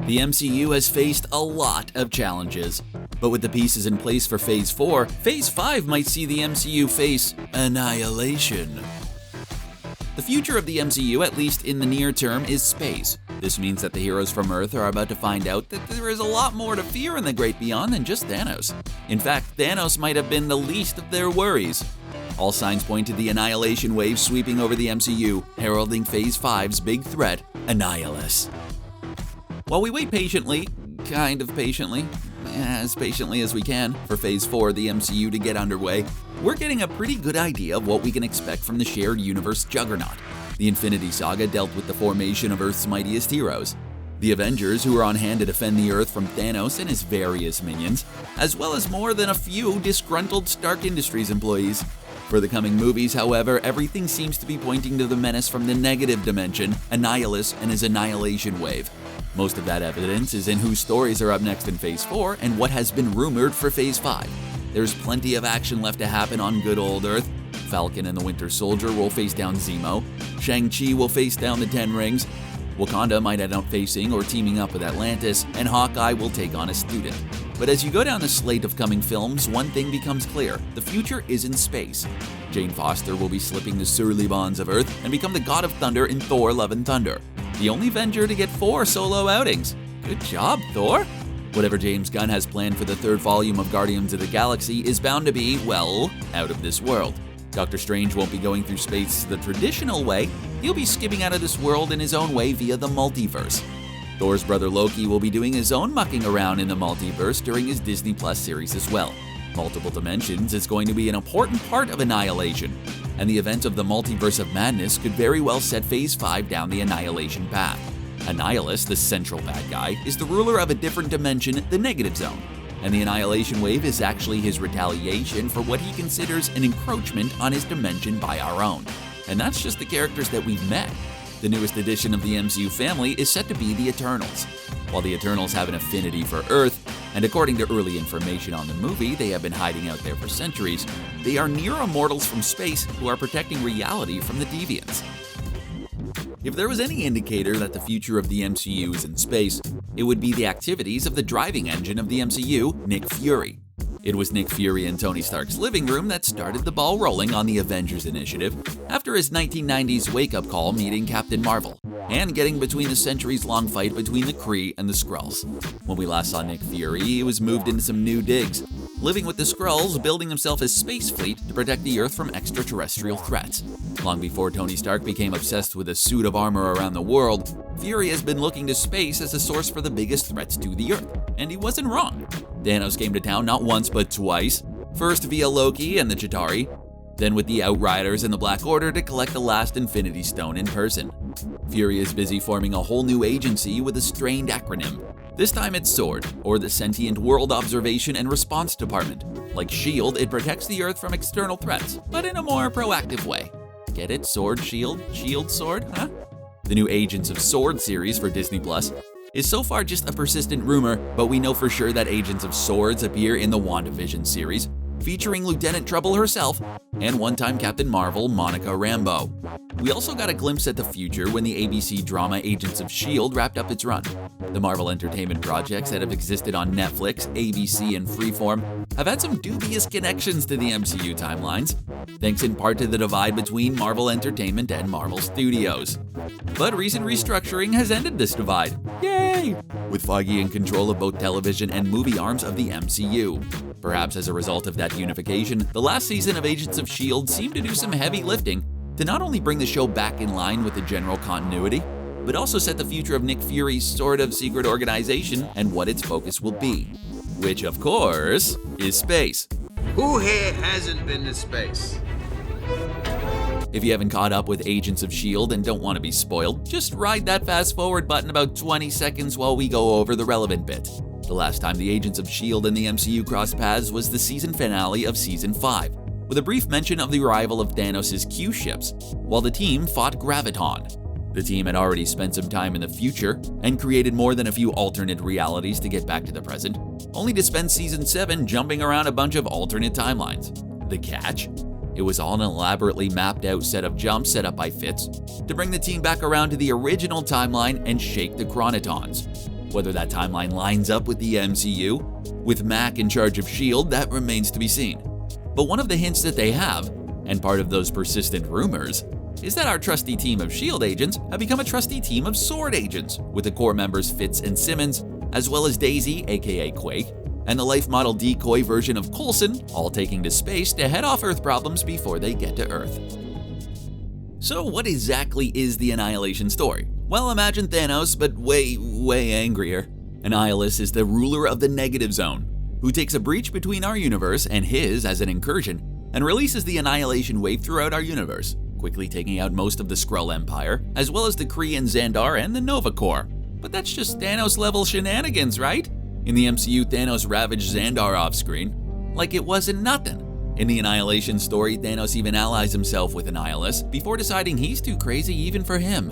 The MCU has faced a lot of challenges, but with the pieces in place for Phase 4, Phase 5 might see the MCU face Annihilation. The future of the MCU, at least in the near term, is space. This means that the heroes from Earth are about to find out that there is a lot more to fear in the Great Beyond than just Thanos. In fact, Thanos might have been the least of their worries. All signs point to the Annihilation Wave sweeping over the MCU, heralding Phase 5's big threat, Annihilus. While we wait patiently, as patiently as we can, for Phase 4 of the MCU to get underway, we're getting a pretty good idea of what we can expect from the shared universe juggernaut. The Infinity Saga dealt with the formation of Earth's mightiest heroes. The Avengers, who are on hand to defend the Earth from Thanos and his various minions, as well as more than a few disgruntled Stark Industries employees. For the coming movies, however, everything seems to be pointing to the menace from the negative dimension, Annihilus and his Annihilation Wave. Most of that evidence is in whose stories are up next in Phase 4 and what has been rumored for Phase 5. There's plenty of action left to happen on good old Earth. Falcon and the Winter Soldier will face down Zemo. Shang-Chi will face down the Ten Rings. Wakanda might end up facing or teaming up with Atlantis, and Hawkeye will take on a student. But as you go down the slate of coming films, one thing becomes clear: the future is in space. Jane Foster will be slipping the surly bonds of Earth and become the God of Thunder in Thor: Love and Thunder, the only Avenger to get 4 solo outings. Good job, Thor! Whatever James Gunn has planned for the 3rd volume of Guardians of the Galaxy is bound to be, well, out of this world. Doctor Strange won't be going through space the traditional way. He'll be skipping out of this world in his own way via the multiverse. Thor's brother Loki will be doing his own mucking around in the multiverse during his Disney Plus series as well. Multiple dimensions is going to be an important part of Annihilation, and the event of the Multiverse of Madness could very well set Phase 5 down the Annihilation path. Annihilus, the central bad guy, is the ruler of a different dimension, the Negative Zone, and the Annihilation Wave is actually his retaliation for what he considers an encroachment on his dimension by our own. And that's just the characters that we've met. The newest addition of the MCU family is set to be the Eternals. While the Eternals have an affinity for Earth, and according to early information on the movie, they have been hiding out there for centuries, they are near immortals from space who are protecting reality from the deviants. If there was any indicator that the future of the MCU is in space, it would be the activities of the driving engine of the MCU, Nick Fury. It was Nick Fury in Tony Stark's living room that started the ball rolling on the Avengers initiative after his 1990s wake-up call meeting Captain Marvel and getting between the centuries-long fight between the Kree and the Skrulls. When we last saw Nick Fury, he was moved into some new digs, living with the Skrulls, building himself a space fleet to protect the Earth from extraterrestrial threats. Long before Tony Stark became obsessed with a suit of armor around the world, Fury has been looking to space as a source for the biggest threats to the Earth, and he wasn't wrong. Thanos came to town not once but twice, first via Loki and the Chitauri, then with the Outriders and the Black Order to collect the last Infinity Stone in person. Fury is busy forming a whole new agency with a strained acronym. This time it's S.W.O.R.D, or the Sentient World Observation and Response Department. Like S.H.I.E.L.D, it protects the Earth from external threats, but in a more proactive way. Get it? Sword, shield, shield, sword, huh? The new Agents of S.W.O.R.D series for Disney Plus is so far just a persistent rumor, but we know for sure that Agents of S.W.O.R.D appear in the WandaVision series, featuring Lieutenant Trouble herself and one-time Captain Marvel, Monica Rambeau. We also got a glimpse at the future when the ABC drama Agents of S.H.I.E.L.D. wrapped up its run. The Marvel Entertainment projects that have existed on Netflix, ABC, and Freeform have had some dubious connections to the MCU timelines, thanks in part to the divide between Marvel Entertainment and Marvel Studios. But recent restructuring has ended this divide. Yay! With Feige in control of both television and movie arms of the MCU. Perhaps as a result of that unification, the last season of Agents of S.H.I.E.L.D. seemed to do some heavy lifting to not only bring the show back in line with the general continuity, but also set the future of Nick Fury's sort of secret organization and what its focus will be. Which, of course, is space. Who here hasn't been to space? If you haven't caught up with Agents of S.H.I.E.L.D. and don't want to be spoiled, just ride that fast forward button about 20 seconds while we go over the relevant bits. The last time the Agents of S.H.I.E.L.D. and the MCU crossed paths was the season finale of Season 5, with a brief mention of the arrival of Thanos' Q ships, while the team fought Graviton. The team had already spent some time in the future and created more than a few alternate realities to get back to the present, only to spend Season 7 jumping around a bunch of alternate timelines. The catch? It was all an elaborately mapped out set of jumps set up by Fitz to bring the team back around to the original timeline and shake the Chronotons. Whether that timeline lines up with the MCU, with Mac in charge of S.H.I.E.L.D., that remains to be seen. But one of the hints that they have, and part of those persistent rumors, is that our trusty team of S.H.I.E.L.D. agents have become a trusty team of S.W.O.R.D agents, with the core members Fitz and Simmons, as well as Daisy, aka Quake, and the life model decoy version of Coulson, all taking to space to head off Earth problems before they get to Earth. So what exactly is the Annihilation story? Well, imagine Thanos, but way angrier. Annihilus is the ruler of the negative zone, who takes a breach between our universe and his as an incursion, and releases the Annihilation Wave throughout our universe, quickly taking out most of the Skrull Empire, as well as the Kree and Xandar and the Nova Corps. But that's just Thanos-level shenanigans, right? In the MCU, Thanos ravaged Xandar off-screen, like it wasn't nothing. In the Annihilation story, Thanos even allies himself with Annihilus before deciding he's too crazy even for him.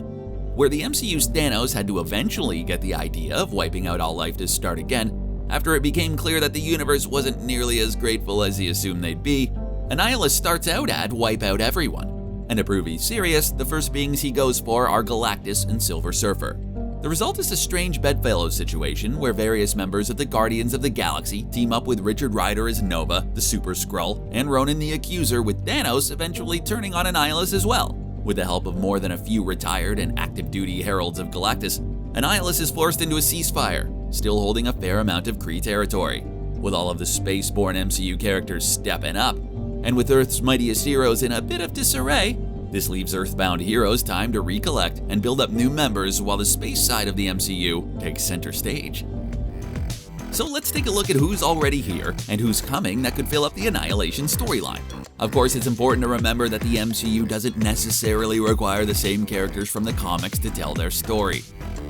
Where the MCU's Thanos had to eventually get the idea of wiping out all life to start again, after it became clear that the universe wasn't nearly as grateful as he assumed they'd be, Annihilus starts out at wipe out everyone. And to prove he's serious, the first beings he goes for are Galactus and Silver Surfer. The result is a strange bedfellows situation where various members of the Guardians of the Galaxy team up with Richard Ryder as Nova, the Super Skrull, and Ronan the Accuser, with Thanos eventually turning on Annihilus as well. With the help of more than a few retired and active-duty heralds of Galactus, Annihilus is forced into a ceasefire, still holding a fair amount of Kree territory. With all of the space-borne MCU characters stepping up, and with Earth's mightiest heroes in a bit of disarray, this leaves Earthbound heroes time to recollect and build up new members while the space side of the MCU takes center stage. So let's take a look at who's already here and who's coming that could fill up the Annihilation storyline. Of course, it's important to remember that the MCU doesn't necessarily require the same characters from the comics to tell their story.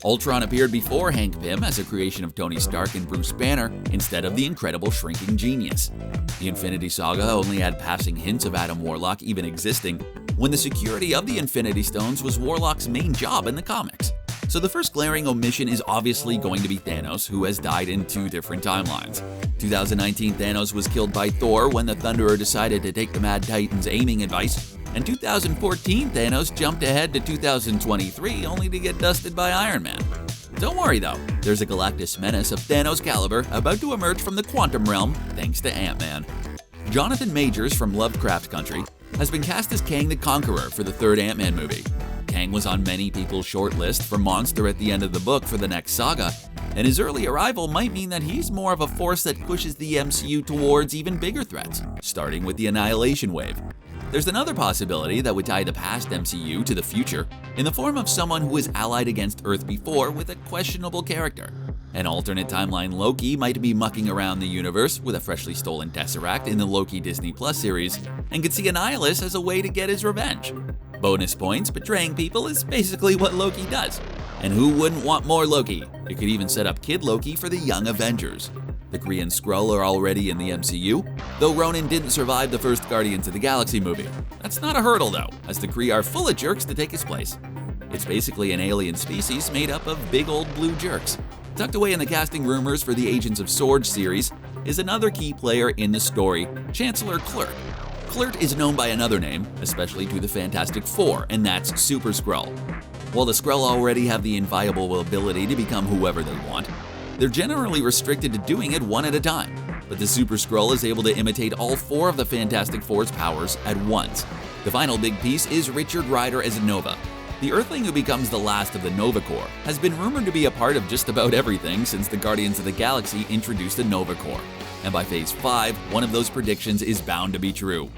Ultron appeared before Hank Pym as a creation of Tony Stark and Bruce Banner instead of the incredible shrinking genius. The Infinity Saga only had passing hints of Adam Warlock even existing, when the security of the Infinity Stones was Warlock's main job in the comics. So the first glaring omission is obviously going to be Thanos, who has died in two different timelines. 2019 Thanos was killed by Thor when the Thunderer decided to take the Mad Titan's aiming advice, and 2014 Thanos jumped ahead to 2023 only to get dusted by Iron Man. Don't worry though, there's a Galactus menace of Thanos caliber about to emerge from the quantum realm thanks to Ant-Man. Jonathan Majors from Lovecraft Country has been cast as Kang the Conqueror for the third Ant-Man movie. Kang was on many people's short list for monster at the end of the book for the next saga, and his early arrival might mean that he's more of a force that pushes the MCU towards even bigger threats, starting with the Annihilation Wave. There's another possibility that would tie the past MCU to the future in the form of someone who was allied against Earth before with a questionable character. An alternate timeline Loki might be mucking around the universe with a freshly stolen Tesseract in the Loki Disney Plus series, and could see Annihilus as a way to get his revenge. Bonus points, betraying people is basically what Loki does. And who wouldn't want more Loki? It could even set up Kid Loki for the young Avengers. The Kree and Skrull are already in the MCU, though Ronan didn't survive the first Guardians of the Galaxy movie. That's not a hurdle though, as the Kree are full of jerks to take his place. It's basically an alien species made up of big old blue jerks. Tucked away in the casting rumors for the Agents of S.W.O.R.D series is another key player in the story, Chancellor Kl'rt. Kl'rt is known by another name, especially to the Fantastic Four, and that's Super Skrull. While the Skrull already have the inviolable ability to become whoever they want, they're generally restricted to doing it one at a time. But the Super Skrull is able to imitate all four of the Fantastic Four's powers at once. The final big piece is Richard Ryder as Nova. The Earthling who becomes the last of the Nova Corps has been rumored to be a part of just about everything since the Guardians of the Galaxy introduced the Nova Corps. And by Phase 5, one of those predictions is bound to be true.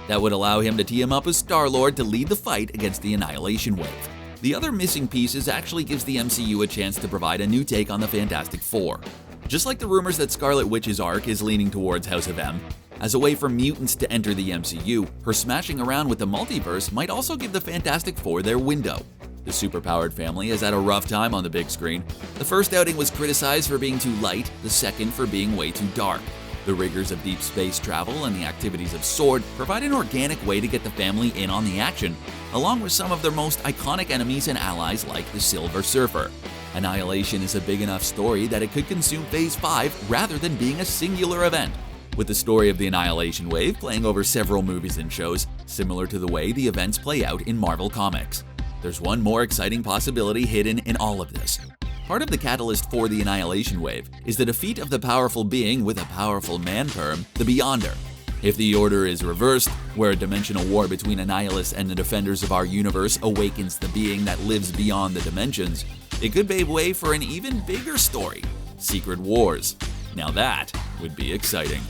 That would allow him to team up with Star-Lord to lead the fight against the Annihilation Wave. The other missing pieces actually gives the MCU a chance to provide a new take on the Fantastic Four. Just like the rumors that Scarlet Witch's arc is leaning towards House of M, as a way for mutants to enter the MCU, her smashing around with the multiverse might also give the Fantastic Four their window. The superpowered family has had a rough time on the big screen. The first outing was criticized for being too light, the second for being way too dark. The rigors of deep space travel and the activities of S.W.O.R.D provide an organic way to get the family in on the action, along with some of their most iconic enemies and allies like the Silver Surfer. Annihilation is a big enough story that it could consume Phase 5 rather than being a singular event, with the story of the Annihilation Wave playing over several movies and shows, similar to the way the events play out in Marvel Comics. There's one more exciting possibility hidden in all of this. Part of the catalyst for the Annihilation Wave is the defeat of the powerful being with a powerful man-perm, the Beyonder. If the order is reversed, where a dimensional war between Annihilus and the defenders of our universe awakens the being that lives beyond the dimensions, it could pave way for an even bigger story, Secret Wars. Now that would be exciting.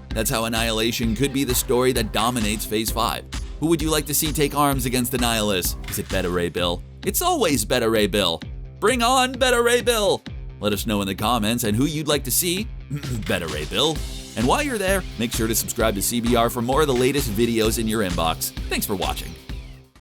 That's how Annihilation could be the story that dominates Phase 5. Who would you like to see take arms against Annihilus? Is it Beta Ray Bill? It's always Beta Ray Bill. Bring on Beta Ray Bill! Let us know in the comments and who you'd like to see Beta Ray Bill. And while you're there, make sure to subscribe to CBR for more of the latest videos in your inbox. Thanks for watching.